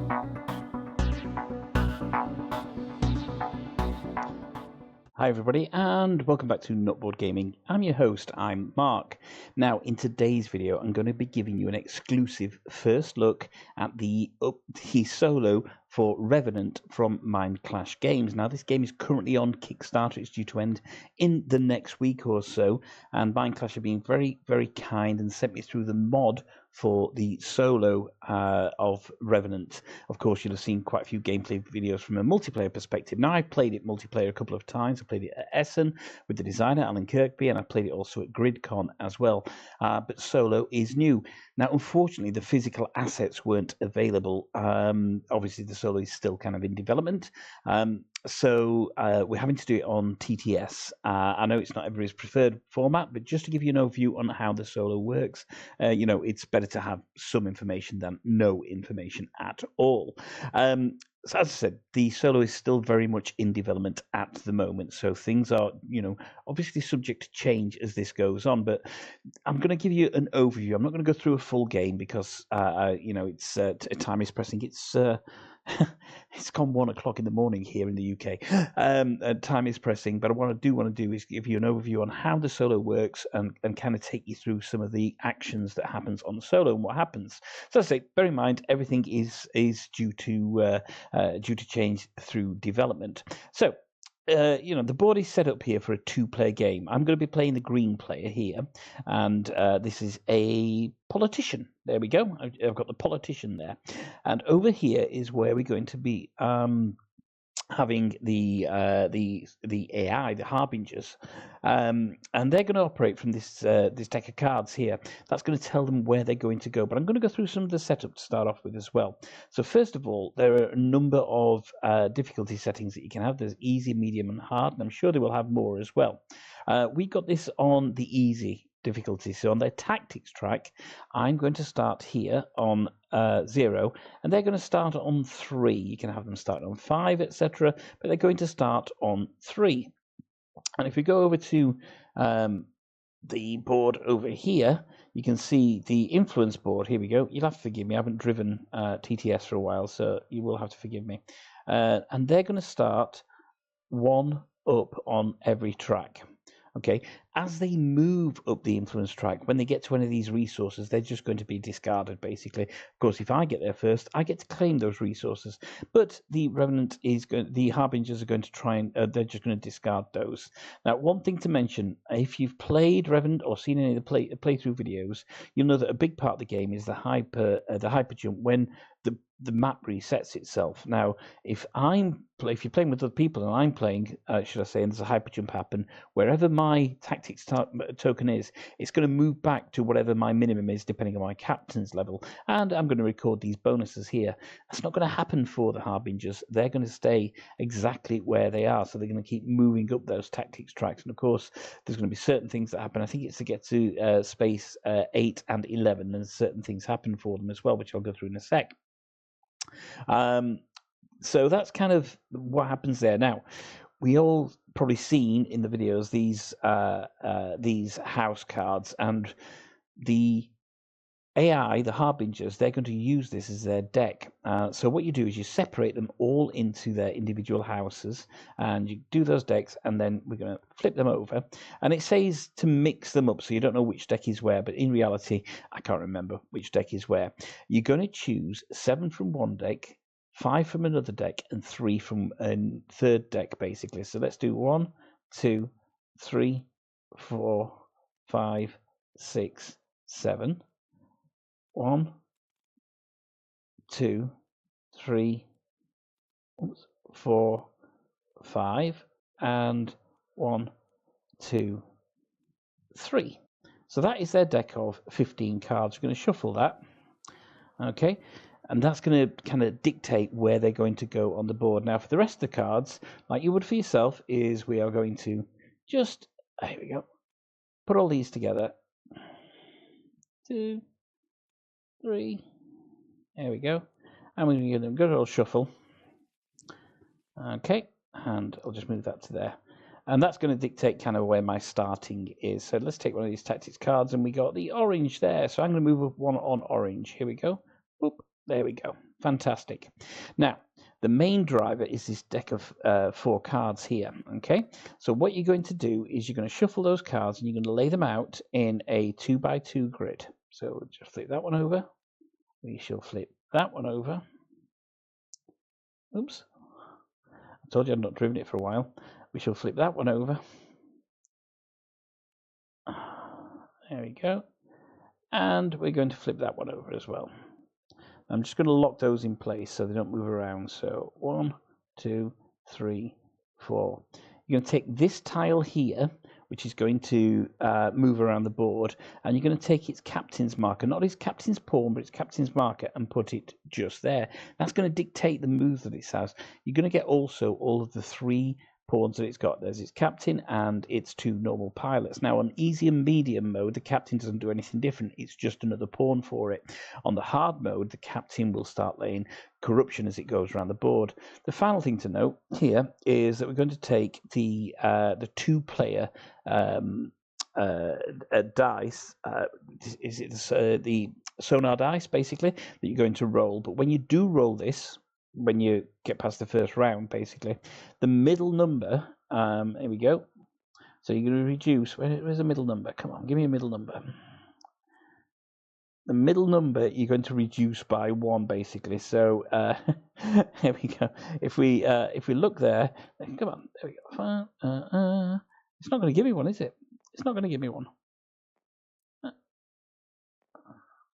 Hi everybody and welcome back to Nutboard Gaming. I'm your host, I'm Mark. Now in today's video I'm going to be giving you an exclusive first look at the solo for Revenant from Mindclash Games. Now this game is currently on Kickstarter, it's due to end in the next week or so, and Mindclash have been very, very kind and sent me through the mod for the solo of Revenant. Of course, you'll have seen quite a few gameplay videos from a multiplayer perspective. Now, I've played it multiplayer a couple of times. I played it at Essen with the designer, Alan Kirkby, and I played it also at GridCon as well. But solo is new. Now, unfortunately, the physical assets weren't available. Obviously, the solo is still kind of in development. So we're having to do it on TTS. I know it's not everybody's preferred format, but just to give you an overview on how the solo works, it's better to have some information than no information at all. So as I said, the solo is still very much in development at the moment. So things are, obviously subject to change as this goes on. But I'm going to give you an overview. I'm not going to go through a full game because, it's time is pressing. It's gone 1 o'clock in the morning here in the UK. Time is pressing, but what I do want to do is give you an overview on how the solo works and kind of take you through some of the actions that happens on the solo and what happens. So I say, bear in mind, everything is due to change through development. So. The board is set up here for a 2-player game. I'm going to be playing the green player here, and this is a politician. There we go. I've got the politician there, and over here is where we're going to be having the AI, the Harbingers, and they're going to operate from this deck of cards here. That's going to tell them where they're going to go. But I'm going to go through some of the setup to start off with as well. So first of all, there are a number of difficulty settings that you can have. There's easy, medium, and hard, and I'm sure they will have more as well. We got this on the easy difficulty. So on their tactics track, I'm going to start here on 0, and they're going to start on 3. You can have them start on 5, etc., but they're going to start on 3. And if we go over to the board over here, you can see the influence board. Here we go. You'll have to forgive me. I haven't driven TTS for a while, so you will have to forgive me. And they're going to start 1 up on every track. Okay, as they move up the influence track, when they get to one of these resources, they're just going to be discarded, basically. Of course, if I get there first, I get to claim those resources. But the Revenant the Harbingers are going to try and they're just going to discard those. Now, one thing to mention: if you've played Revenant or seen any of the playthrough videos, you'll know that a big part of the game is the hyper jump when the map resets itself. Now, if you're playing with other people and I'm playing, should I say, and there's a hyper jump happen, wherever my tactics token is, it's going to move back to whatever my minimum is, depending on my captain's level. And I'm going to record these bonuses here. That's not going to happen for the Harbingers. They're going to stay exactly where they are. So they're going to keep moving up those tactics tracks. And of course, there's going to be certain things that happen. I think it's to get to space 8 and 11, and certain things happen for them as well, which I'll go through in a sec. So that's kind of what happens there. Now, we all probably seen in the videos these house cards, and the AI, the Harbingers, they're going to use this as their deck. So what you do is you separate them all into their individual houses, and you do those decks, and then we're going to flip them over. And it says to mix them up, so you don't know which deck is where, but in reality, I can't remember which deck is where. You're going to choose 7 from one deck, 5 from another deck, and 3 from a third deck, basically. So let's do 1, 2, 3, 4, 5, 6, 7. 1, 2, 3, 4, 5, and 1, 2, 3. So that is their deck of 15 cards. We're going to shuffle that. Okay. And that's going to kind of dictate where they're going to go on the board. Now, for the rest of the cards, like you would for yourself, is we are going to just, here we go, put all these together. 2, 3. There we go. And we're going to give them a good old shuffle. Okay. And I'll just move that to there. And that's going to dictate kind of where my starting is. So let's take one of these tactics cards, and we got the orange there. So I'm going to move up one on orange. Here we go. Boop. There we go. Fantastic. Now, the main driver is this deck of 4 cards here, okay? So what you're going to do is you're going to shuffle those cards and you're going to lay them out in a 2x2 grid. So we'll just flip that one over. We shall flip that one over. Oops. I told you I'd not driven it for a while. We shall flip that one over. There we go. And we're going to flip that one over as well. I'm just going to lock those in place so they don't move around. So 1, 2, 3, 4. You're going to take this tile here, which is going to move around the board, and you're going to take its captain's marker, not its captain's pawn, but its captain's marker, and put it just there. That's going to dictate the moves that it has. You're going to get also all of the 3 pawns that it's got. There's its captain and its 2 normal pilots. Now on easy and medium mode, the captain doesn't do anything different. It's just another pawn for it. On the hard mode, the captain will start laying corruption as it goes around the board. The final thing to note here is that we're going to take the 2-player dice. Is it the sonar dice basically that you're going to roll? But when you do roll this, when you get past the first round, basically, the middle number, here we go. So you're going to reduce, where's the middle number? Come on, give me a middle number. The middle number you're going to reduce by 1, basically. So here we go. If we look there, come on, there we go. It's not going to give me one, is it? It's not going to give me one.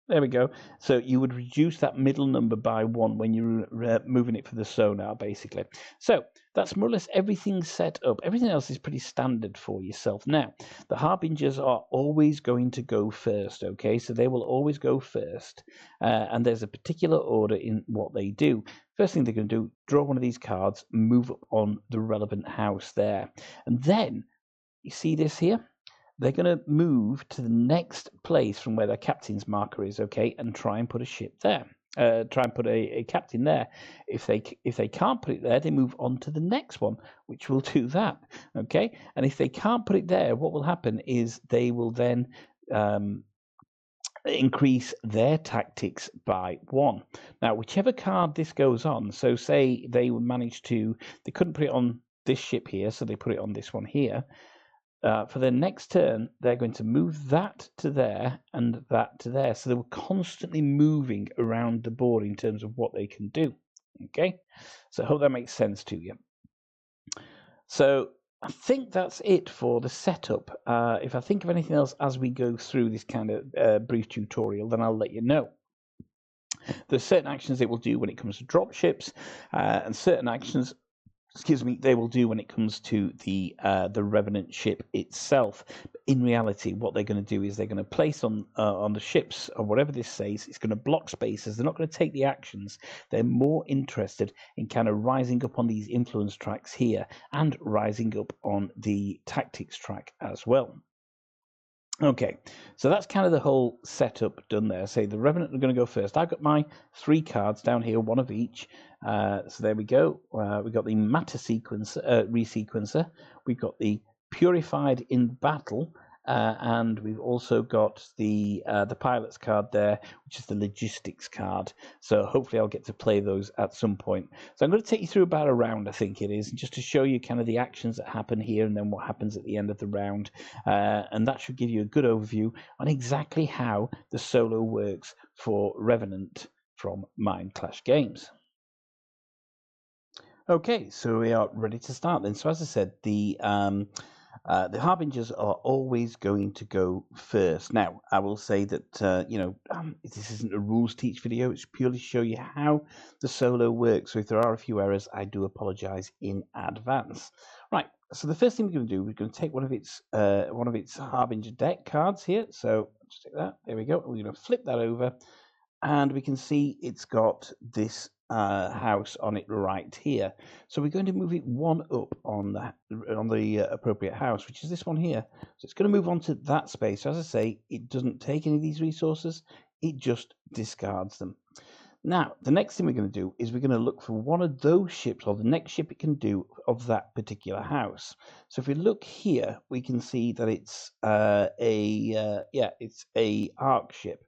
There we go. So you would reduce that middle number by 1 when you're moving it for the sonar, basically. So that's more or less everything set up. Everything else is pretty standard for yourself. Now, the Harbingers are always going to go first, okay? So they will always go first. And there's a particular order in what they do. First thing they're going to do, draw one of these cards, move up on the relevant house there. And then, you see this here? They're going to move to the next place from where their captain's marker is, okay, and try and put a ship there. Try and put a captain there. If they can't put it there, they move on to the next one, which will do that, okay. And if they can't put it there, what will happen is they will then increase their tactics by 1. Now, whichever card this goes on, so say they couldn't put it on this ship here, so they put it on this one here. For their next turn, they're going to move that to there and that to there. So they were constantly moving around the board in terms of what they can do. Okay, so I hope that makes sense to you. So I think that's it for the setup. If I think of anything else as we go through this kind of brief tutorial, then I'll let you know. There's certain actions it will do when it comes to drop ships, and certain actions they will do when it comes to the Revenant ship itself. In reality, what they're going to do is they're going to place on the ships, or whatever this says, it's going to block spaces. They're not going to take the actions. They're more interested in kind of rising up on these influence tracks here and rising up on the tactics track as well. Okay, so that's kind of the whole setup done there. Say the Revenant are going to go first. I've got my 3 cards down here, 1 of each. So there we go. We've got the Matter resequencer. We've got the Purified in Battle. And we've also got the pilot's card there, which is the logistics card. So hopefully I'll get to play those at some point. So I'm going to take you through about a round, I think it is, just to show you kind of the actions that happen here and then what happens at the end of the round. And that should give you a good overview on exactly how the solo works for Revenant from Mindclash Games. Okay, so we are ready to start then. So as I said, the Harbingers are always going to go first. Now, I will say that, this isn't a rules teach video. It's purely to show you how the solo works. So if there are a few errors, I do apologize in advance. Right, so the first thing we're going to do, we're going to take one of its Harbinger deck cards here. So let's take that. There we go. We're going to flip that over, and we can see it's got this house on it right here. So we're going to move it 1 up on the appropriate house, which is this one here. So it's going to move on to that space. So as I say, it doesn't take any of these resources, it just discards them. Now, the next thing we're going to do is we're going to look for one of those ships, or the next ship it can do of that particular house. So if we look here, we can see that it's it's a arc ship.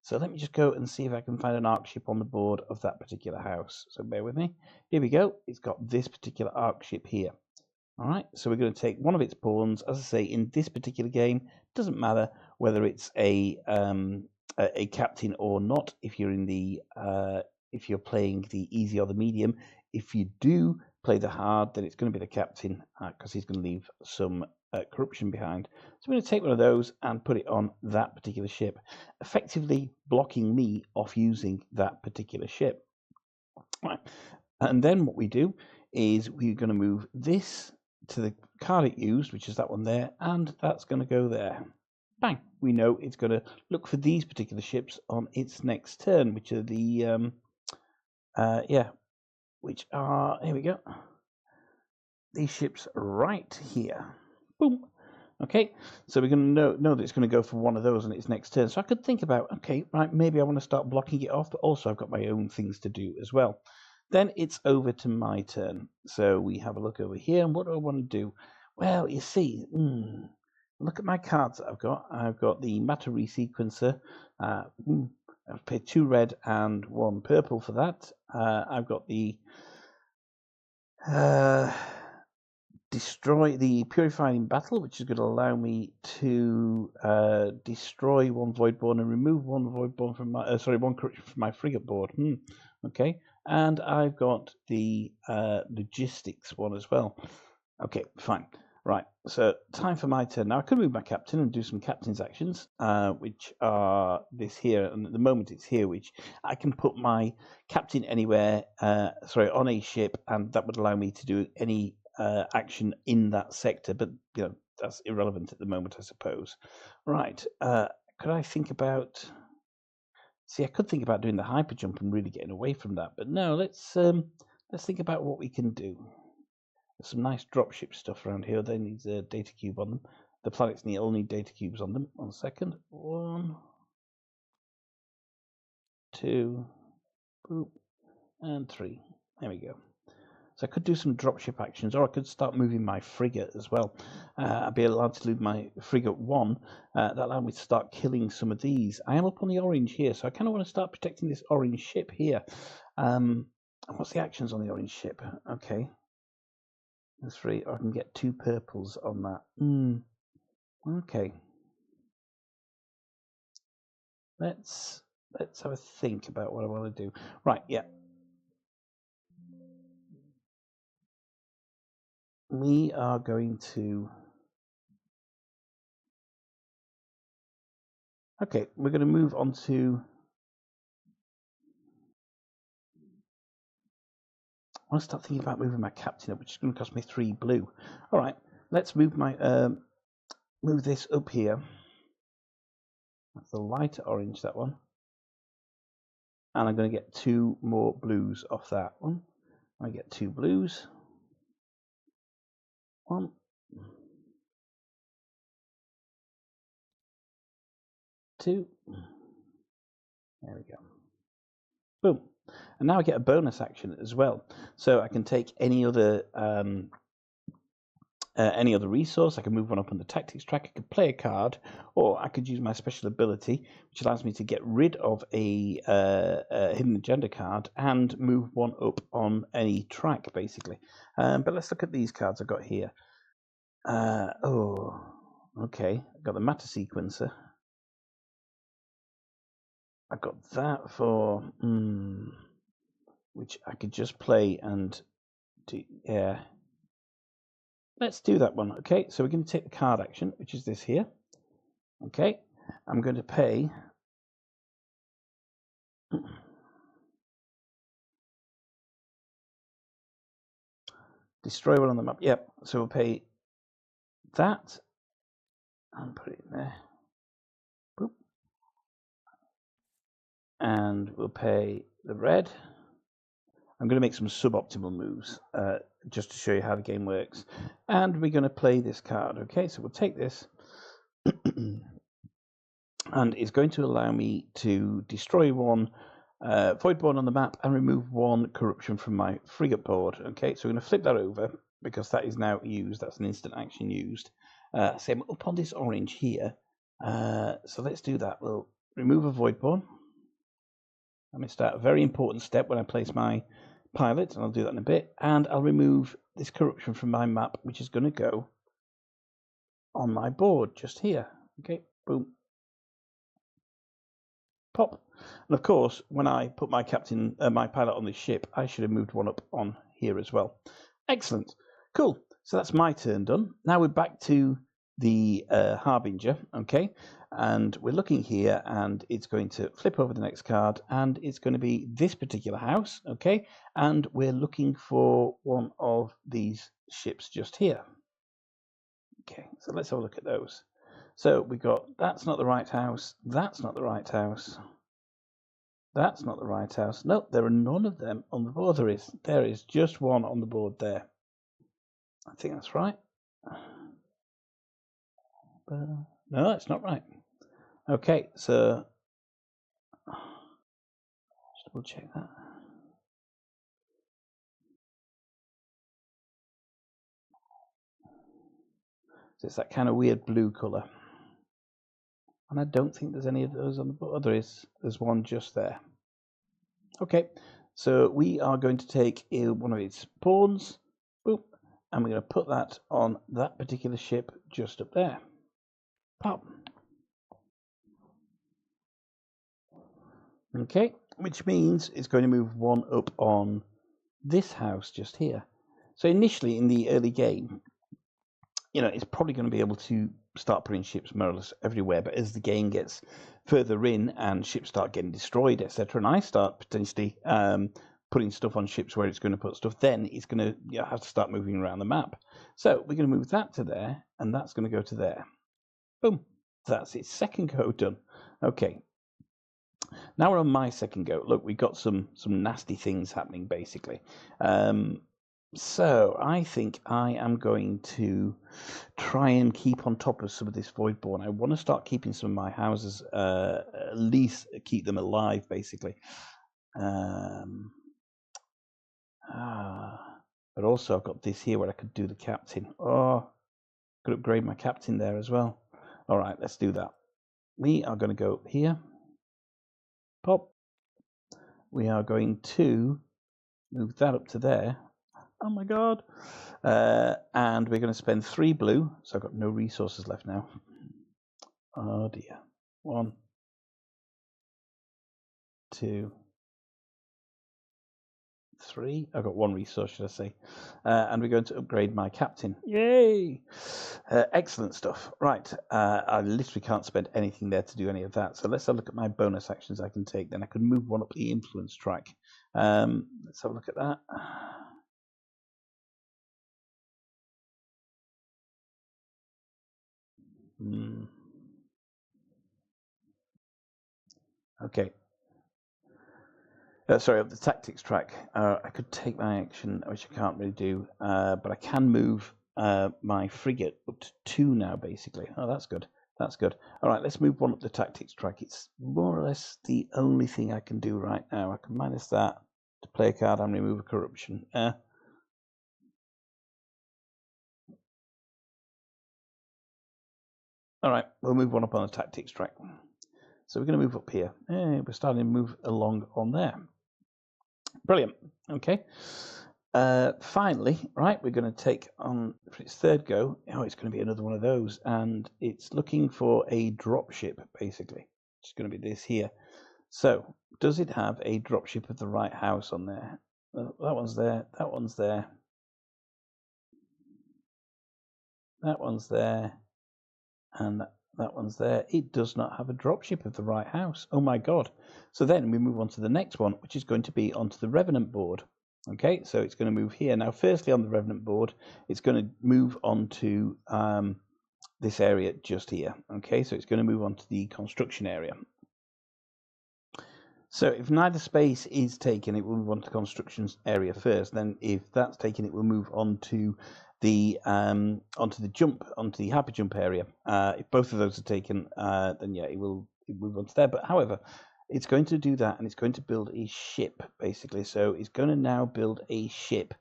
So let me just go and see if I can find an arc ship on the board of that particular house. So bear with me. Here we go. It's got this particular arc ship here. All right, so we're going to take one of its pawns. As I say, in this particular game, it doesn't matter whether it's a captain or not. If you're in the if you're playing the easy or the medium, if you do play the hard, then it's going to be the captain because he's going to leave some corruption behind. So I'm going to take one of those and put it on that particular ship, effectively blocking me off using that particular ship. Right. And then what we do is we're going to move this to the card it used, which is that one there, and that's going to go there. Bang! We know it's going to look for these particular ships on its next turn, which are the which are, here we go, these ships right here. Boom. Okay, so we're going to know that it's going to go for one of those on its next turn. So I could think about, okay, right, maybe I want to start blocking it off, but also I've got my own things to do as well. Then it's over to my turn. So we have a look over here, and what do I want to do? Well, you see, look at my cards that I've got. I've got the matter resequencer. I've paid 2 red and 1 purple for that. I've got the destroy the purifying battle, which is going to allow me to destroy 1 voidborn and remove 1 voidborn from my 1 corruption from my frigate board. Okay, and I've got the logistics one as well. Okay, fine. Right, so time for my turn. Now I could move my captain and do some captain's actions, which are this here, and at the moment it's here, which I can put my captain anywhere, on a ship, and that would allow me to do any action in that sector, but you know that's irrelevant at the moment, I suppose. Right, could I think about? See, I could think about doing the hyper jump and really getting away from that, but no. Let's think about what we can do. There's some nice dropship stuff around here. They need a data cube on them. The planets all need data cubes on them. 1 second. 1, 2, boop, and 3. There we go. So I could do some dropship actions, or I could start moving my frigate as well. I'd be allowed to move my frigate 1. That allowed me to start killing some of these. I am up on the orange here, so I kind of want to start protecting this orange ship here. What's the actions on the orange ship? Okay. That's 3. I can get 2 purples on that. Okay. Let's have a think about what I want to do. Right, yeah. We are going to... Okay, we're going to move on to... I want to start thinking about moving my captain up, which is going to cost me 3 blue. All right, let's move my move this up here. That's the lighter orange, that one. And I'm going to get 2 more blues off that one. I get 2 blues. 1. 2. There we go. Boom. And now I get a bonus action as well. So I can take any other resource. I can move one up on the tactics track. I could play a card, or I could use my special ability, which allows me to get rid of a hidden agenda card and move one up on any track, basically. But let's look at these cards I've got here. Okay. I've got the matter sequencer. I've got that for which I could just play and do. Yeah. Let's do that one. Okay, so we're going to take the card action, which is this here. Okay, I'm going to pay. Destroy one on the map. Yep, so we'll pay that and put it in there. Boop. And we'll pay the red. I'm going to make some suboptimal moves just to show you how the game works. And we're going to play this card. Okay, so we'll take this. And it's going to allow me to destroy 1 voidborn on the map and remove 1 corruption from my frigate board. Okay, so we're going to flip that over because that is now used. That's an instant action used. So I'm up on this orange here. So let's do that. We'll remove a voidborn. I missed out a very important step when I place my pilot, and I'll do that in a bit. And I'll remove this corruption from my map, which is going to go on my board just here. Okay, boom, pop. And of course, when I put my my pilot on this ship, I should have moved one up on here as well. Excellent, cool. So that's my turn done. Now we're back to the Harbinger, okay, and we're looking here, and it's going to flip over the next card, and it's going to be this particular house, okay, and we're looking for one of these ships just here. Okay, so let's have a look at those. So we got, that's not the right house, that's not the right house, that's not the right house. Nope, there are none of them on the board. There is just one on the board there. I think that's right. No, it's not right. Okay, so just double check that. So it's that kind of weird blue colour. And I don't think there's any of those on the board. There's one just there. Okay, so we are going to take one of its pawns, boop, and we're going to put that on that particular ship just up there. Pop. Okay, which means it's going to move one up on this house just here. So initially in the early game, you know, it's probably going to be able to start putting ships more or less everywhere. But as the game gets further in and ships start getting destroyed, etc., and I start potentially putting stuff on ships where it's going to put stuff, then it's going to have to start moving around the map. So we're going to move that to there, and that's going to go to there. Boom. That's its second go done. Okay. Now we're on my second go. Look, we've got some nasty things happening, basically. So I think I am going to try and keep on top of some of this Voidborn. I want to start keeping some of my houses, at least keep them alive, basically. But also I've got this here where I could do the captain. Oh, could upgrade my captain there as well. All right, let's do that. We are going to go here. Pop. We are going to move that up to there. Oh my god. And we're going to spend 3 blue. So I've got no resources left now. Oh dear. 1, 2, 3. I've got 1 resource, should I say. And we're going to upgrade my captain. Yay! Excellent stuff. Right. I literally can't spend anything there to do any of that. So let's have a look at my bonus actions I can take. Then I can move one up the influence track. Let's have a look at that. Okay. Sorry, of the tactics track, I could take my action, which I can't really do, but I can move my frigate up to 2 now, basically. Oh, that's good. That's good. All right, let's move one up the tactics track. It's more or less the only thing I can do right now. I can minus that to play a card and remove a corruption. All right, we'll move one up on the tactics track. So we're going to move up here. We're starting to move along on there. Brilliant. Okay. Finally, right, we're going to take on for its third go. Oh, it's going to be another one of those, and it's looking for a dropship, basically. It's going to be this here. So, does it have a dropship of the right house on there? That one's there. That one's there. That one's there. And that one's there. It does not have a dropship of the right house. Oh my god. So then we move on to the next one, which is going to be onto the Revenant board. Okay, so it's going to move here. Now, firstly, on the Revenant board, it's going to move on to this area just here. Okay, so it's going to move on to the construction area. So if neither space is taken, it will move on to the construction area first. Then if that's taken, it will move on to the onto the hyper jump area. If both of those are taken, then yeah, it will move on to there. But however, it's going to do that, and it's going to build a ship, basically. So it's going to now build a ship.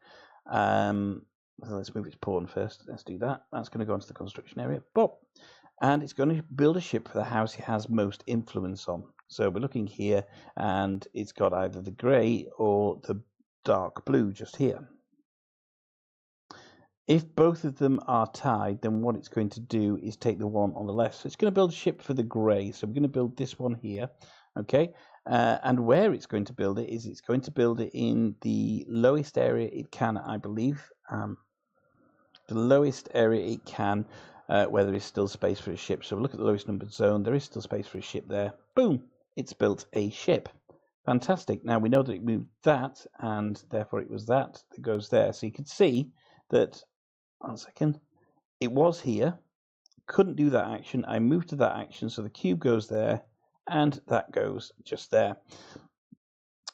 Let's move its pawn first. Let's do that. That's going to go into the construction area. Boop. and it's going to build a ship for the house it has most influence on. So we're looking here, and it's got either the grey or the dark blue just here. If both of them are tied, then what it's going to do is take the one on the left. So it's going to build a ship for the grey. So we're going to build this one here, okay? And where it's going to build it is it's going to build it in the lowest area it can, I believe. The lowest area it can, where there is still space for a ship. So look at the lowest numbered zone. There is still space for a ship there. Boom! It's built a ship. Fantastic. Now we know that it moved that, and therefore it was that goes there. So you can see that, 1 second, it was here, couldn't do that action. I moved to that action, so the cube goes there, and that goes just there.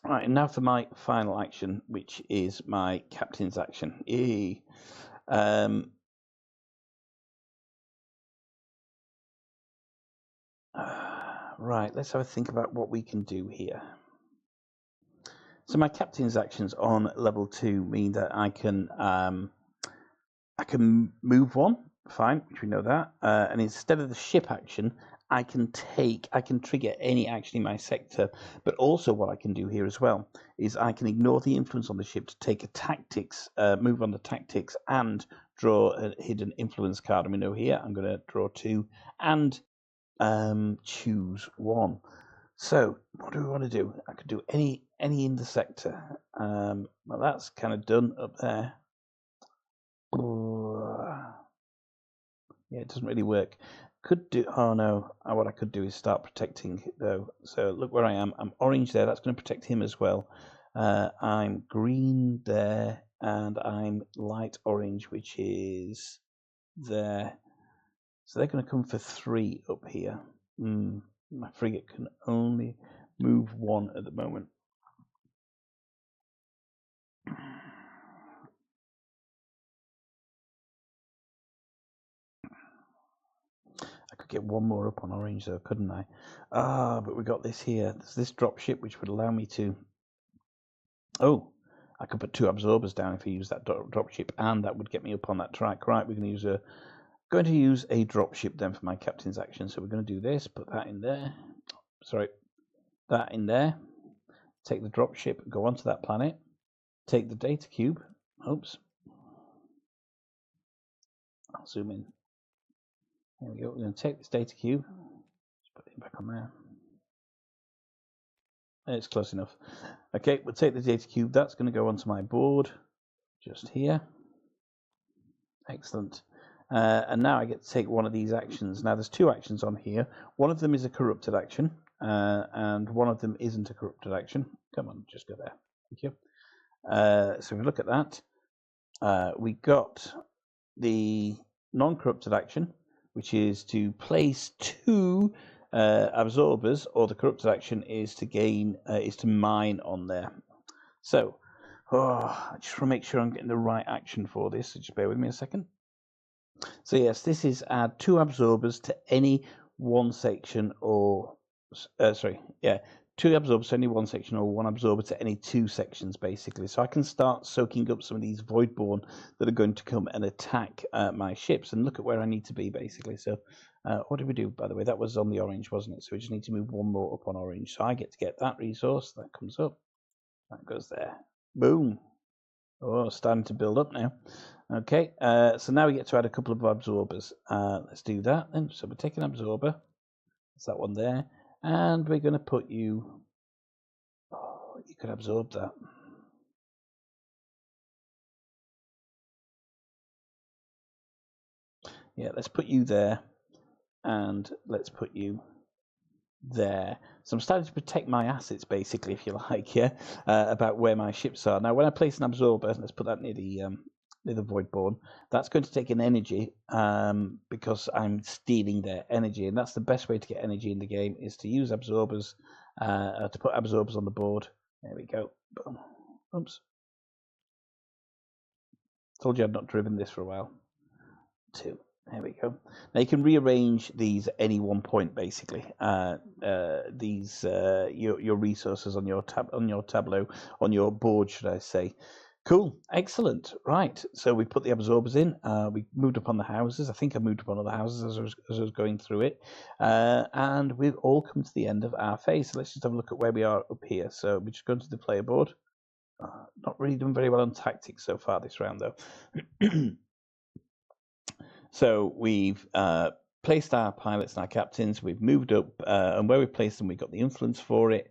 Right, and now for my final action, which is my captain's action. Yay. Right, let's have a think about what we can do here. So my captain's actions on level 2 mean that I can move one, fine, which we know that, and instead of the ship action, I can trigger any action in my sector. But also what I can do here as well is I can ignore the influence on the ship to take a tactics, move on the tactics, and draw a hidden influence card. And we know here I'm going to draw 2 and choose 1. So what do we want to do? I could do any in the sector. Well, that's kind of done up there. Yeah, it doesn't really work. Could do. Oh no! What I could do is start protecting though. So look where I am. I'm orange there. That's going to protect him as well. I'm green there, and I'm light orange, which is there. So they're going to come for 3 up here. My frigate can only move 1 at the moment. I could get 1 more up on orange though, couldn't I? But we got this here. There's this drop ship which would allow me to... Oh, I could put 2 absorbers down if I use that drop ship, and that would get me up on that track. Right, we're going to use a drop ship then for my captain's action. So we're going to do this, put that in there. Sorry, that in there. Take the drop ship, go onto that planet. Take the data cube. Oops. I'll zoom in. There we go. We're going to take this data cube. Just put it back on there. It's close enough. Okay, we'll take the data cube. That's going to go onto my board, just here. Excellent. And now I get to take one of these actions. Now there's 2 actions on here. One of them is a corrupted action, and one of them isn't a corrupted action. Come on, just go there. Thank you. So if we look at that, we got the non-corrupted action, which is to place 2 absorbers, or the corrupted action is to gain, is to mine on there. So, I just want to make sure I'm getting the right action for this. So just bear with me a second. So yes, this is add 2 absorbers to any 1 section, or 2 absorbers to any 1 section, or 1 absorber to any 2 sections, basically. So I can start soaking up some of these Voidborn that are going to come and attack my ships, and look at where I need to be, basically. So what did we do, by the way? That was on the orange, wasn't it? So we just need to move 1 more up on orange. So I get to get that resource. That comes up. That goes there. Boom. Oh, starting to build up now. Okay, so now we get to add a couple of absorbers. Let's do that then. So we're taking an absorber. That's that one there. And we're going to put you... Oh, you could absorb that. Yeah, let's put you there. And let's put you there. So I'm starting to protect my assets, basically, if you like, yeah, about where my ships are. Now, when I place an absorber, let's put that near the Voidborn, that's going to take an energy, because I'm stealing their energy, and that's the best way to get energy in the game, is to use absorbers, to put absorbers on the board. There we go. Boom. Oops. Told you I'd not driven this for a while. 2. There we go. Now you can rearrange these at any one point, basically. These your resources on your tableau, on your board, should I say. Cool, excellent. Right, so we put the absorbers in. We moved up on the houses. I think I moved up on other houses as I was going through it, and we've all come to the end of our phase. So let's just have a look at where we are up here. So we're just going to the player board. Not really done very well on tactics so far this round, though. So we've placed our pilots and our captains. We've moved up, and where we placed them, we got the influence for it.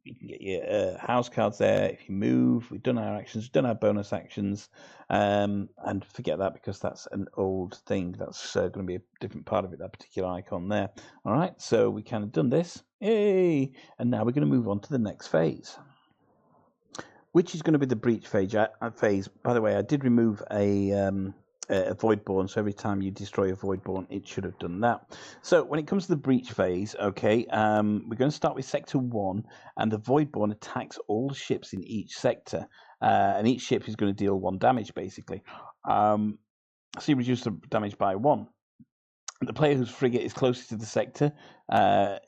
You can get your house cards there if you move. We've done our actions, we've done our bonus actions, and forget that because that's an old thing. That's going to be a different part of it, that particular icon there. All right, so we kind of done this. Yay! And now we're going to move on to the next phase, which is going to be the breach phase. By the way, I did remove a Voidborn, so every time you destroy a Voidborn, it should have done that. So when it comes to the breach phase, okay, we're going to start with Sector 1, and the Voidborn attacks all ships in each sector, and each ship is going to deal 1 damage, basically. So you reduce the damage by 1. The player whose frigate is closest to the sector, to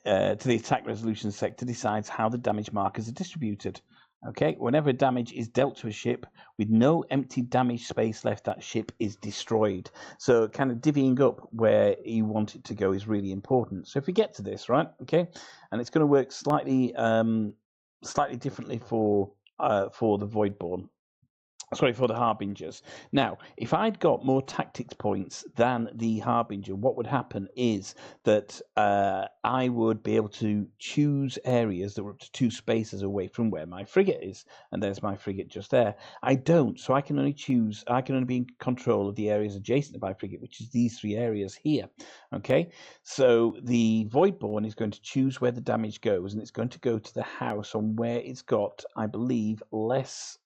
the attack resolution sector, decides how the damage markers are distributed. Okay, whenever damage is dealt to a ship with no empty damage space left, that ship is destroyed. So kind of divvying up where you want it to go is really important. So if we get to this, right, okay, and it's going to work slightly differently for the Voidborn. Sorry, for the Harbingers. Now, if I'd got more tactics points than the Harbinger, what would happen is that I would be able to choose areas that were up to 2 spaces away from where my frigate is. And there's my frigate just there. I don't, so I can only be in control of the areas adjacent to my frigate, which is these 3 areas here. Okay, so the Voidborn is going to choose where the damage goes, and it's going to go to the house on where it's got, I believe, less...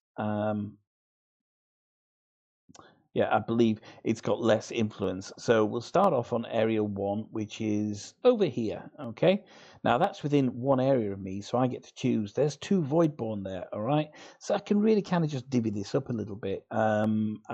Yeah, I believe it's got less influence. So we'll start off on area 1, which is over here, okay? Now that's within 1 area of me, so I get to choose. There's 2 Voidborn there, all right? So I can really kind of just divvy this up a little bit. I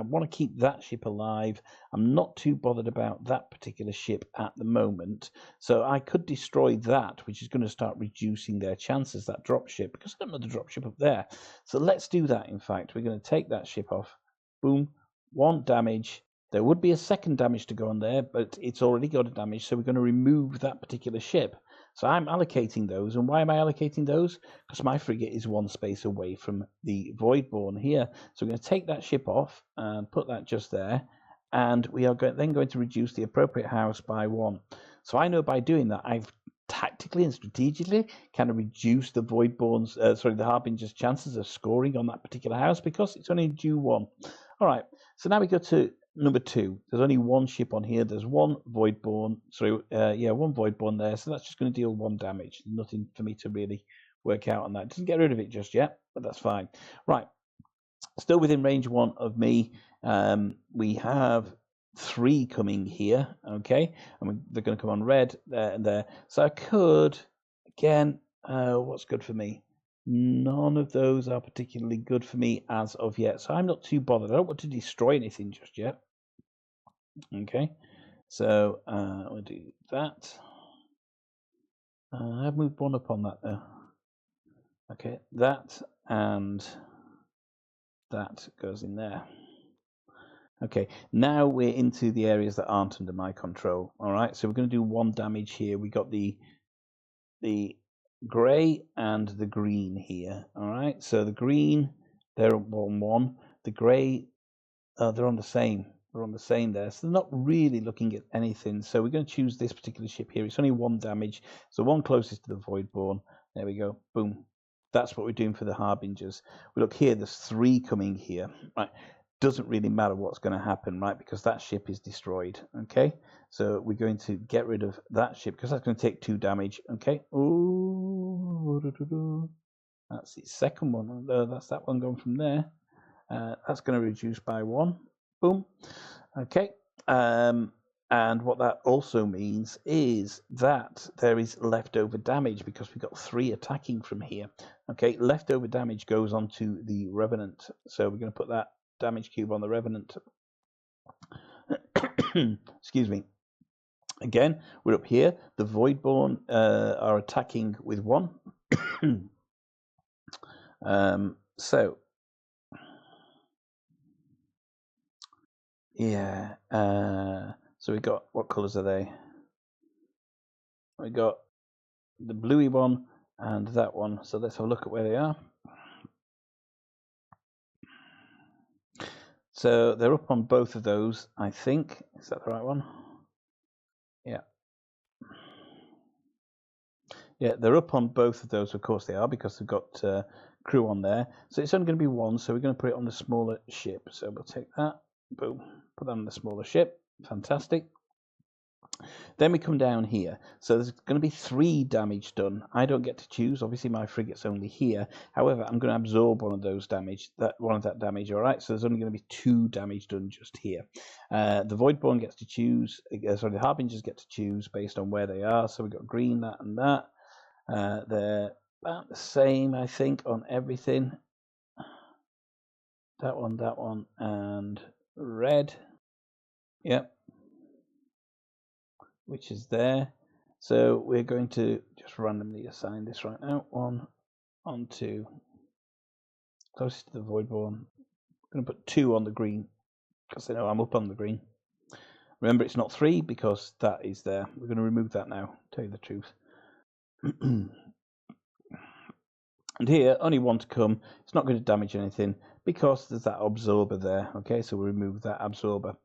want to keep that ship alive. I'm not too bothered about that particular ship at the moment. So I could destroy that, which is going to start reducing their chances, that drop ship, because I don't know the drop ship up there. So let's do that, in fact. We're going to take that ship off. Boom. 1 damage. There would be a second damage to go on there, but it's already got a damage, so we're going to remove that particular ship. So I'm allocating those, and why am I allocating those? Because my frigate is 1 space away from the Voidborn here. So we're going to take that ship off and put that just there, and we are then going to reduce the appropriate house by 1. So I know by doing that, I've tactically and strategically kind of reduce the the Harbinger's chances of scoring on that particular house because it's only due 1. All right, so now we go to number 2. There's only 1 ship on here. There's 1 Voidborn. 1 Voidborn there. So that's just going to deal 1 damage. Nothing for me to really work out on that. It doesn't get rid of it just yet, but that's fine. Right, still within range 1 of me. We have 3 coming here, okay? And they're going to come on red there and there. So I could, again, what's good for me? None of those are particularly good for me as of yet, so I'm not too bothered. I don't want to destroy anything just yet. Okay, so we'll do that. I've moved 1 up on that though. Okay, that and that goes in there. Okay, now we're into the areas that aren't under my control. All right, so we're going to do 1 damage here. We got the grey and the green here. All right, so the green, they're on 1. The grey, they're on the same. They're on the same there. So they're not really looking at anything. So we're going to choose this particular ship here. It's only 1 damage. So 1 closest to the Voidborn. There we go. Boom. That's what we're doing for the Harbingers. We look here, there's 3 coming here. Right. Doesn't really matter what's going to happen, right? Because that ship is destroyed. Okay. So we're going to get rid of that ship because that's going to take 2 damage. Okay. Ooh. That's the second one. That's that one going from there. That's going to reduce by 1. Boom. Okay. And what that also means is that there is leftover damage because we've got 3 attacking from here. Okay. Leftover damage goes onto the Revenant. So we're going to put that damage cube on the Revenant. Excuse me. Again, we're up here. The Voidborn are attacking with 1. So, yeah. So we got, what colours are they? We got the bluey one and that one. So let's have a look at where they are. So they're up on both of those, I think. Is that the right one? Yeah. Yeah, they're up on both of those. Of course they are, because they've got crew on there. So it's only going to be one, so we're going to put it on the smaller ship. So we'll take that. Boom. Put that on the smaller ship. Fantastic. Then we come down here. So there's going to be 3 damage done. I don't get to choose. Obviously, my frigate's only here. However, I'm going to absorb one of those damage. One of that damage. All right. So there's only going to be 2 damage done just here. The Voidborn gets to choose. Sorry, the Harbingers get to choose based on where they are. So we've got green, that, and that. They're about the same, I think, on everything. That one, and red. Yep. Which is there. So we're going to just randomly assign this right now. 1 on 2. Closest to the Voidborn. I'm going to put 2 on the green, because they know I'm up on the green. Remember, it's not 3, because that is there. We're going to remove that now, tell you the truth. And here, only 1 to come. It's not going to damage anything, because there's that absorber there. Okay, so we'll remove that absorber.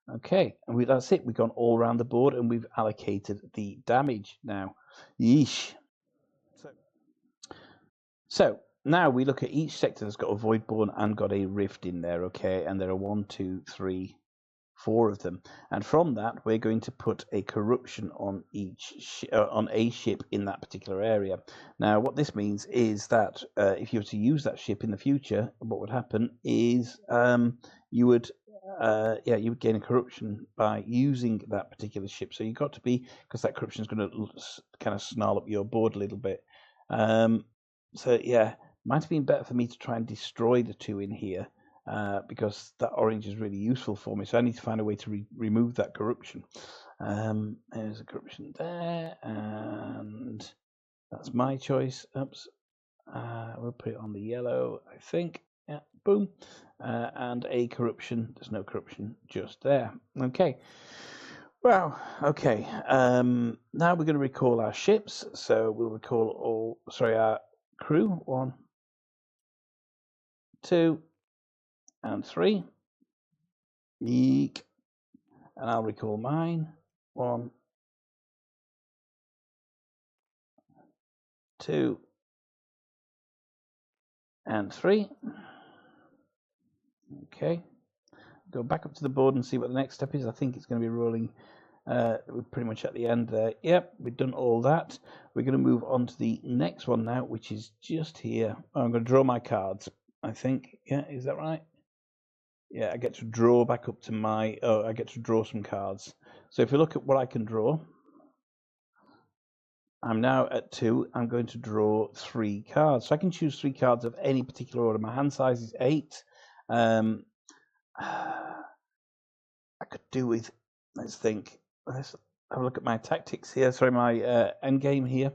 Okay, and that's it. We've gone all around the board, and we've allocated the damage now. Yeesh. So now we look at each sector that's got a Voidborn and got a Rift in there. Okay, and there are 1, 2, 3, 4 of them. And from that, we're going to put a corruption on on a ship in that particular area. Now, what this means is that if you were to use that ship in the future, what would happen is you would gain a corruption by using that particular ship. So you've got to be, because that corruption is going to kind of snarl up your board a little bit. So yeah, might have been better for me to try and destroy the 2 in here. Because that orange is really useful for me, so I need to find a way to remove that corruption. There's a corruption there, and that's my choice. Oops. We'll put it on the yellow, I think. Yeah, boom. And a corruption. There's no corruption just there. Okay. Well, okay. Now we're going to recall our ships. So we'll recall our crew. 1, 2, and 3. Yeek. And I'll recall mine. 1, 2, and 3. Okay. Go back up to the board and see what the next step is. I think it's going to be rolling. We're pretty much at the end there. Yep, we've done all that. We're going to move on to the next one now, which is just here. I'm going to draw my cards, I think. Yeah, is that right? Yeah, I get to draw back up to my... Oh, I get to draw some cards. So if you look at what I can draw, I'm now at 2. I'm going to draw 3 cards. So I can choose 3 cards of any particular order. My hand size is 8. I could do with... Let's think. Let's have a look at my tactics here. Sorry, my end game here.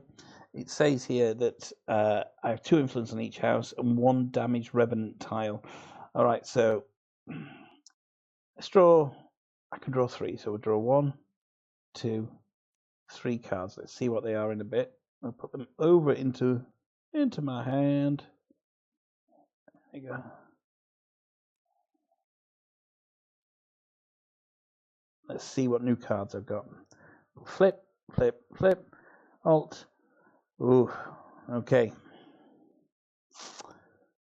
It says here that I have 2 influence on each house and 1 damaged Revenant tile. All right, so let's draw... I can draw 3. So we'll draw 1, 2, 3 cards. Let's see what they are in a bit. I'll put them over into my hand. There you go. Let's see what new cards I've got. Flip, flip, flip. Alt. Ooh, okay.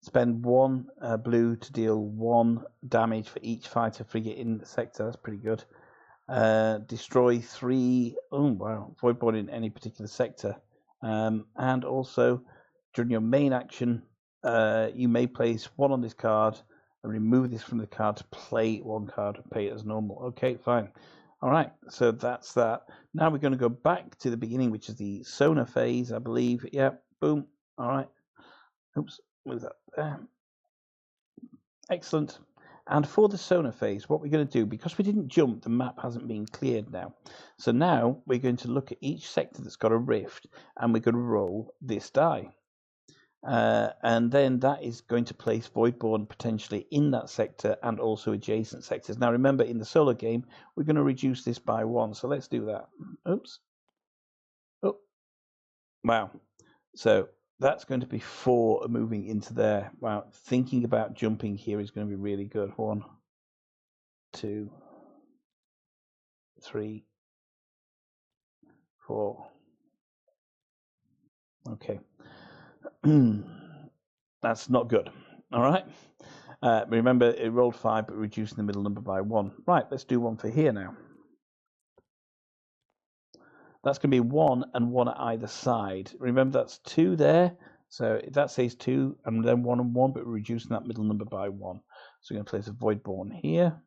Spend 1 blue to deal 1 damage for each fighter frigate in the sector. That's pretty good. Destroy 3. Oh wow! Voidborn in any particular sector. And also during your main action, you may place 1 on this card and remove this from the card to play 1 card and pay it as normal. Okay, fine. All right, so that's that. Now we're going to go back to the beginning, which is the sonar phase, I believe. Yeah, boom. All right. Oops, move that there. Excellent. And for the sonar phase, what we're going to do, because we didn't jump, the map hasn't been cleared now. So now we're going to look at each sector that's got a rift, and we're going to roll this die. And then that is going to place Voidborn potentially in that sector and also adjacent sectors. Now remember, in the solo game, we're going to reduce this by 1. So let's do that. Oops. Oh, wow. So that's going to be 4 moving into there. Wow. Thinking about jumping here is going to be really good. 1, 2, 3, 4. Okay. That's not good. All right. Remember, it rolled 5, but reducing the middle number by 1. Right, let's do 1 for here now. That's going to be 1 and 1 at either side. Remember, that's 2 there. So that says 2 and then 1 and 1, but we're reducing that middle number by 1. So we're going to place a Voidborn here,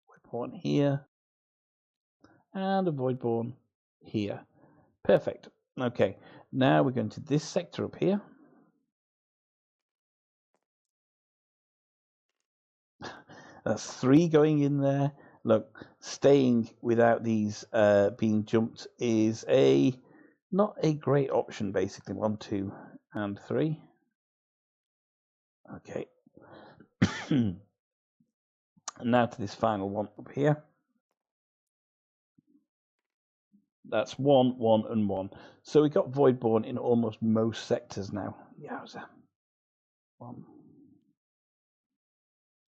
Voidborn here, and a Voidborn here. Perfect. Okay, now we're going to this sector up here. That's 3 going in there. Look, staying without these being jumped is not a great option, basically. 1, 2, and 3. Okay. And now to this final one up here. That's 1, 1, and 1. So we got Voidborn in almost most sectors now. Yowza. 1,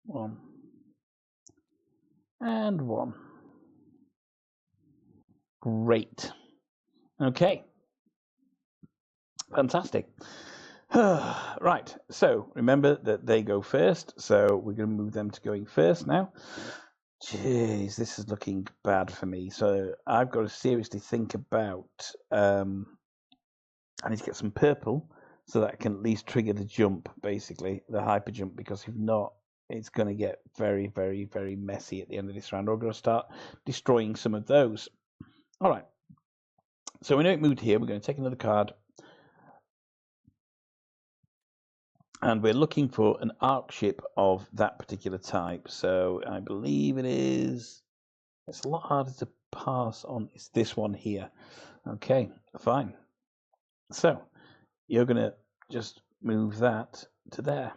1, and 1. Great. Okay. Fantastic. Right, so remember that they go first, so we're going to move them to going first now. Jeez, this is looking bad for me. So I've got to seriously think about. I need to get some purple so that I can at least trigger the jump, basically the hyper jump. Because if not, it's going to get very, very, very messy at the end of this round. We're going to start destroying some of those. All right. So we know it moved here. We're going to take another card, and we're looking for an arc ship of that particular type. So I believe it is. It's a lot harder to pass on. It's this one here. Okay, fine. So you're going to just move that to there.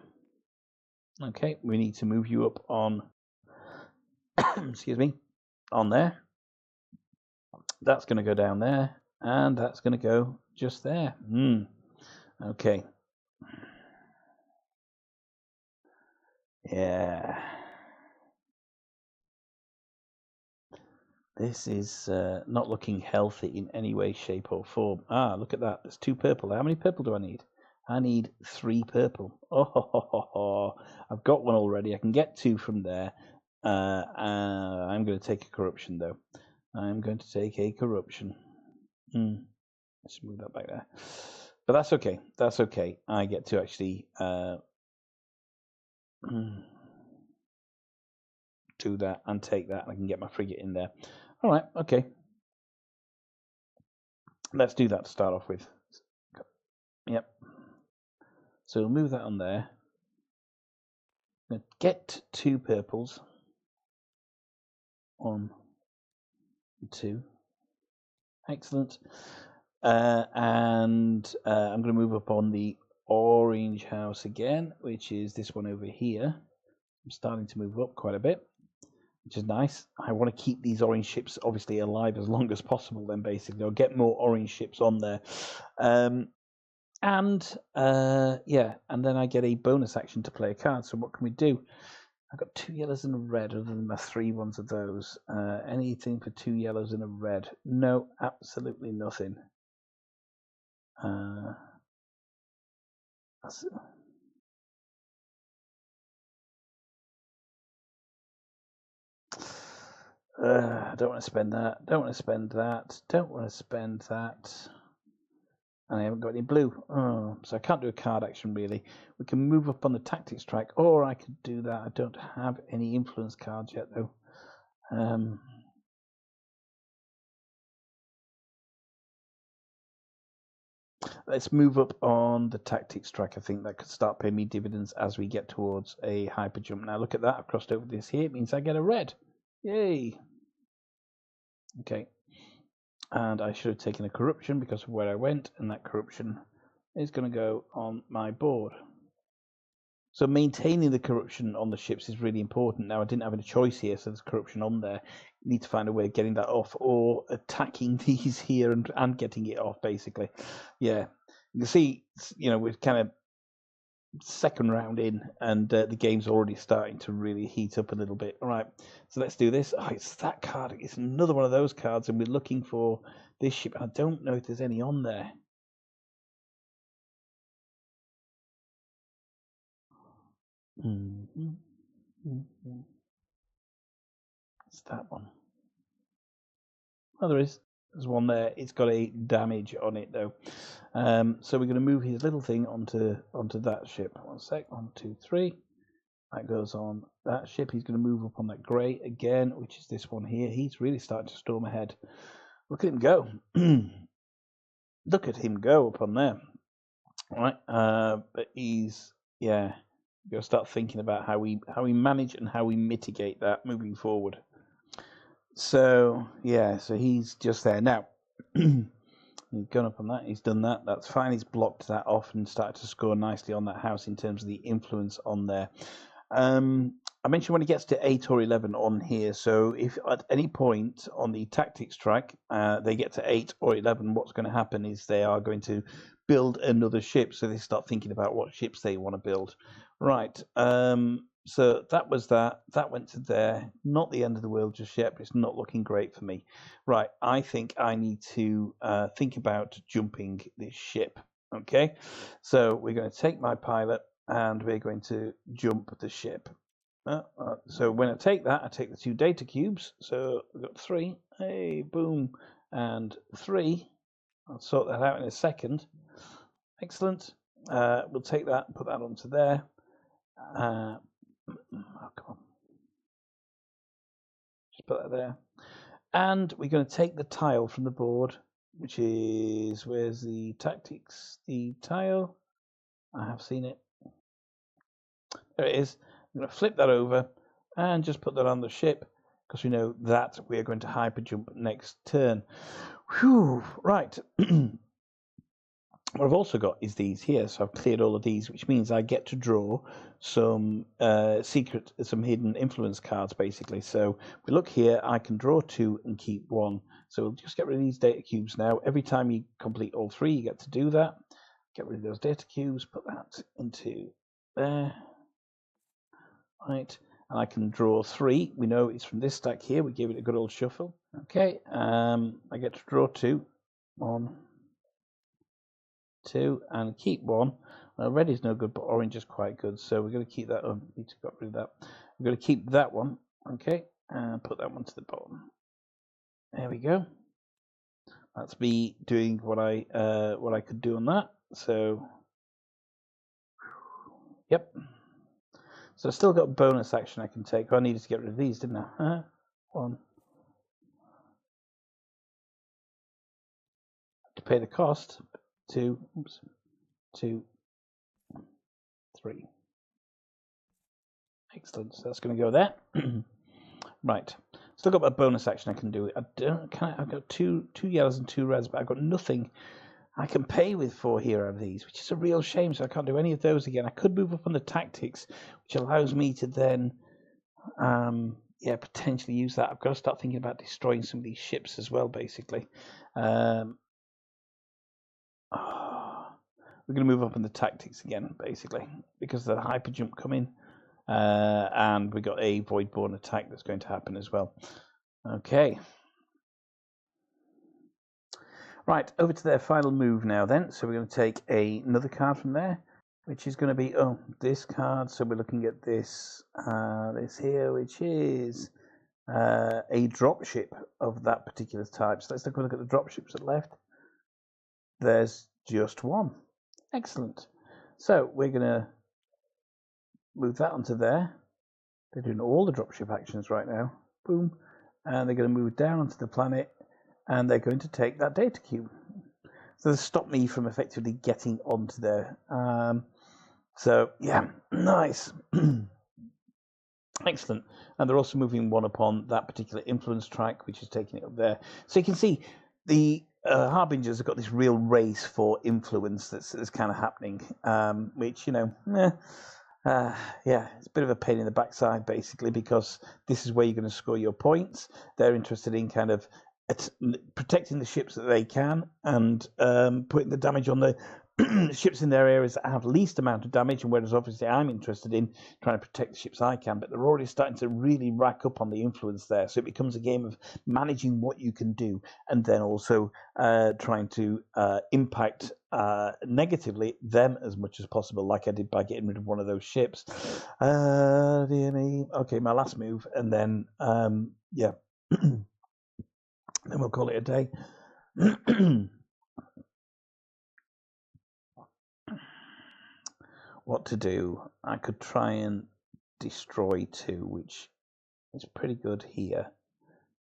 Okay, we need to move you up on, excuse me, on there. That's going to go down there, and that's going to go just there. Okay. Yeah. This is not looking healthy in any way, shape, or form. Ah, look at that. There's 2 purple. How many purple do I need? I need 3 purple. Oh, I've got 1 already. I can get 2 from there. I'm going to take a corruption, though. I'm going to take a corruption. Let's move that back there. But that's okay. That's okay. I get to actually do that and take that. I can get my frigate in there. All right. Okay. Let's do that to start off with. Yep. So we'll move that on there. Get 2 purples. 1, 2. Excellent. And I'm going to move up on the orange house again, which is this one over here. I'm starting to move up quite a bit, which is nice. I want to keep these orange ships obviously alive as long as possible, then basically. I'll get more orange ships on there. Yeah, and then I get a bonus action to play a card. So what can we do? I've got 2 yellows and a red, other than my 3 ones of those. Anything for 2 yellows and a red? No, absolutely nothing. I don't want to spend that. Don't want to spend that. Don't want to spend that. And I haven't got any blue. Oh, so I can't do a card action, really. We can move up on the tactics track, or I could do that. I don't have any influence cards yet, though. Let's move up on the tactics track. I think that could start paying me dividends as we get towards a hyper jump. Now, look at that. I've crossed over this here. It means I get a red. Yay. Okay. And I should have taken a corruption because of where I went, and that corruption is going to go on my board. So maintaining the corruption on the ships is really important. Now, I didn't have any choice here, so there's corruption on there. You need to find a way of getting that off, or attacking these here and getting it off, basically. Yeah, you can see, we're kind of second round in, and the game's already starting to really heat up a little bit. All right, so let's do this. Oh, it's that card. It's another one of those cards, and we're looking for this ship. I don't know if there's any on there. It's that one. Oh, there's one there. It's got a damage on it though. So we're going to move his little thing onto that ship. 1 sec. 1, 2, 3. That goes on that ship. He's going to move up on that grey again, which is this one here. He's really starting to storm ahead. Look at him go. Look at him go up on there. All right. But he's, yeah, we've got to start thinking about how we manage and how we mitigate that moving forward. So yeah, so he's just there now. He's gone up on that. He's done that. That's fine. He's blocked that off and started to score nicely on that house in terms of the influence on there. I mentioned when he gets to 8 or 11 on here. So if at any point on the tactics track they get to 8 or 11, what's going to happen is they are going to build another ship. So they start thinking about what ships they want to build. Right. So that was that. That went to there. Not the end of the world just yet, but it's not looking great for me. Right. I think I need to think about jumping this ship. Okay. So we're going to take my pilot and we're going to jump the ship. So when I take that, I take the 2 data cubes. So we've got 3. Hey, boom. And 3. I'll sort that out in a second. Excellent. We'll take that and put that onto there. Oh, come on. Just put that there. And we're going to take the tile from the board, which is, where's the tactics? The tile. I have seen it. There it is. I'm going to flip that over and just put that on the ship because we know that we're going to hyper jump next turn. Whew, right. What I've also got is these here, so I've cleared all of these, which means I get to draw some some hidden influence cards, basically. So we look here, I can draw 2 and keep 1. So we'll just get rid of these data cubes now. Every time you complete all 3, you get to do that. Get rid of those data cubes, put that into there. Right, and I can draw 3. We know it's from this stack here. We gave it a good old shuffle. Okay, I get to draw 2. 1, 2, and keep 1. Well, red is no good, but orange is quite good. So we're going to keep that. Need to get rid of that. We're going to keep that one. Okay, and put that one to the bottom. There we go. That's me doing what I could do on that. So, yep. So I've still got a bonus action I can take. Oh, I needed to get rid of these, didn't I? 1. To pay the cost. 2. Oops. 2. 3. Excellent. So that's going to go there. Right. Still got my bonus action I can do. I've got two yellows and 2 reds, but I've got nothing I can pay with for here out of these, which is a real shame. So I can't do any of those again. I could move up on the tactics, which allows me to then, potentially use that. I've got to start thinking about destroying some of these ships as well, basically. We're going to move up on the tactics again, basically, because of the hyper jump coming. And we got a Voidborn attack that's going to happen as well. Okay. Right, over to their final move now then. So we're going to take another card from there, which is going to be, this card. So we're looking at this here, which is a dropship of that particular type. So let's take a look at the dropships at the left. There's just one. Excellent. So we're going to move that onto there. They're doing all the dropship actions right now. Boom. And they're going to move down onto the planet, and they're going to take that data cube. So they stop me from effectively getting onto there. So, yeah, nice. Excellent. And they're also moving one upon that particular influence track, which is taking it up there. So you can see the Harbingers have got this real race for influence that's kind of happening, which, yeah, it's a bit of a pain in the backside, basically, because this is where you're going to score your points. They're interested in kind of protecting the ships that they can and putting the damage on the ships in their areas that have least amount of damage, and whereas obviously I'm interested in trying to protect the ships I can, but they're already starting to really rack up on the influence there. So it becomes a game of managing what you can do and then also trying to impact negatively them as much as possible, like I did by getting rid of one of those ships. Dear me. Okay, my last move, and then then we'll call it a day. What to do? I could try and destroy 2, which is pretty good here.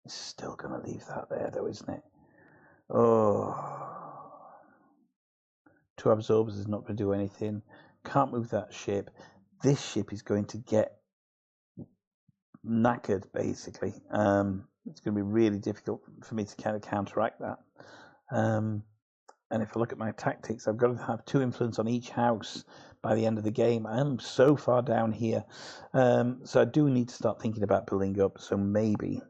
It's still going to leave that there, though, isn't it? Oh. 2 absorbers is not going to do anything. Can't move that ship. This ship is going to get knackered, basically. It's going to be really difficult for me to kind of counteract that. And if I look at my tactics, I've got to have 2 influence on each house by the end of the game. I am so far down here. So I do need to start thinking about building up. So maybe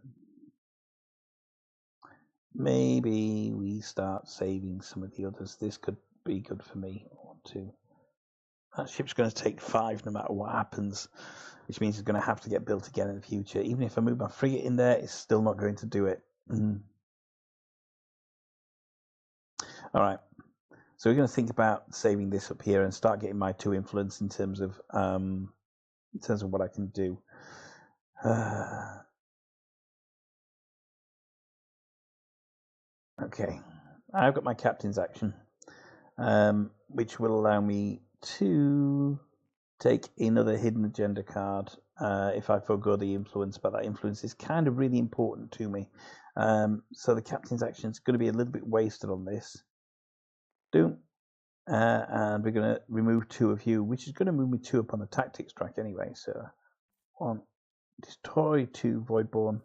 we start saving some of the others. This could be good for me. 1, 2. That ship's going to take 5 no matter what happens, which means it's going to have to get built again in the future. Even if I move my frigate in there, it's still not going to do it. All right. So we're going to think about saving this up here and start getting my 2 influence in terms of what I can do. Okay, I've got my captain's action, which will allow me to take another hidden agenda card if I forgo the influence, but that influence is kind of really important to me. So the captain's action is going to be a little bit wasted on this. And we're going to remove 2 of you, which is going to move me 2 up on the tactics track anyway. So 1, destroy 2 Voidborn.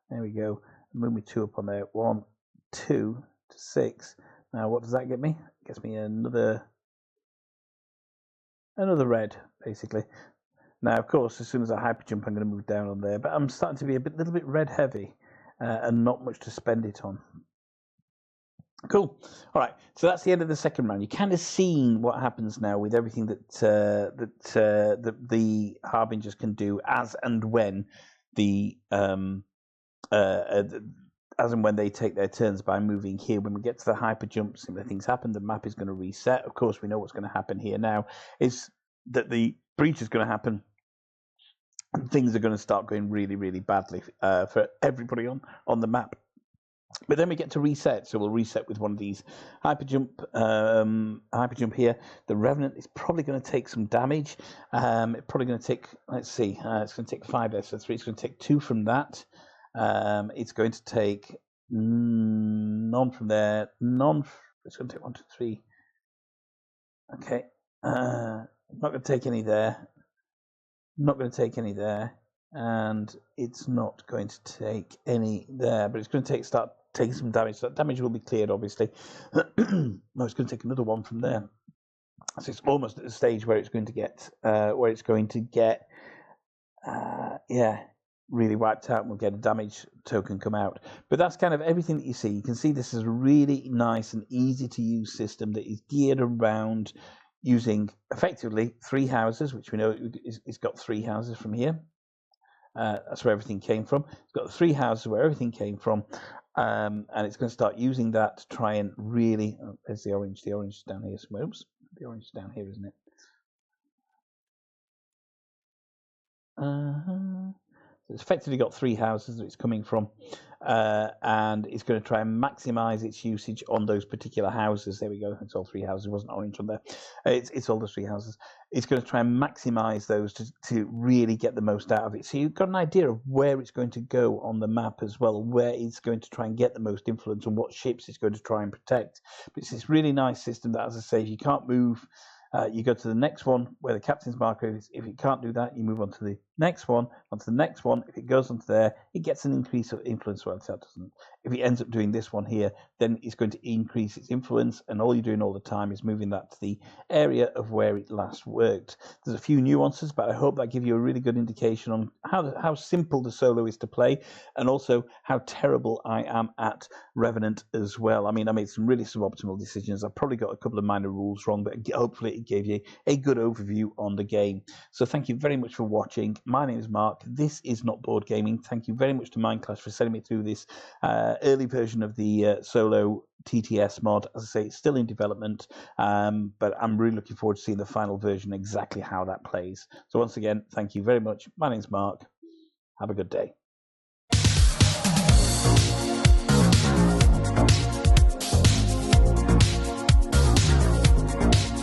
There we go. Move me 2 up on there. 1, 2 to 6. Now what does that get me? It gets me another red, basically. Now, of course, as soon as I hyper jump, I'm going to move down on there. But I'm starting to be a little bit red heavy and not much to spend it on. Cool. All right. So that's the end of the second round. You kind of seen what happens now with everything that the Harbingers can do as and when they take their turns by moving here. When we get to the hyper jump, similar things happen. The map is going to reset. Of course, we know what's going to happen here now is that the breach is going to happen. And things are going to start going really, really badly for everybody on the map. But then we get to reset, so we'll reset with one of these hyper jump here. The Revenant is probably going to take some damage. It's probably going to take, let's see, it's going to take 5 there, so 3. It's going to take 2 from that. It's going to take none from there. It's going to take 1, 2, 3. Okay. Not going to take any there. Not going to take any there. And it's not going to take any there, but it's going to start taking some damage. So that damage will be cleared, obviously. No, it's going to take another one from there. So it's almost at the stage where it's going to get, really wiped out, and we'll get a damage token come out. But that's kind of everything that you see. You can see this is a really nice and easy to use system that is geared around using effectively 3 houses, which we know it's got 3 houses from here. That's where everything came from. It's got 3 houses where everything came from, and it's going to start using that to try and really. Oh, there's the orange. The orange is down here somewhere. Oops, the orange is down here, isn't it? So it's effectively got 3 houses that it's coming from, and it's going to try and maximize its usage on those particular houses. There we go. It's all 3 houses. It wasn't orange on there. It's all the 3 houses. It's going to try and maximize those to really get the most out of it. So you've got an idea of where it's going to go on the map as well, where it's going to try and get the most influence and what ships it's going to try and protect. But it's this really nice system that, as I say, if you can't move You go to the next one where the captain's marker is. If you can't do that, you move on to the next one, onto the next one. If it goes onto there, it gets an increase of influence, well, it doesn't. If it ends up doing this one here, then it's going to increase its influence, and all you're doing all the time is moving that to the area of where it last worked. There's a few nuances, but I hope that give you a really good indication on how simple the solo is to play, and also how terrible I am at Revenant as well. I mean, I made some really suboptimal decisions. I probably got a couple of minor rules wrong, but hopefully it gave you a good overview on the game. So thank you very much for watching. My name is Mark. This is Not Board Gaming. Thank you very much to Mindclash for sending me through this early version of the solo TTS mod. As I say, it's still in development, but I'm really looking forward to seeing the final version, exactly how that plays. So once again, thank you very much. My name's Mark. Have a good day.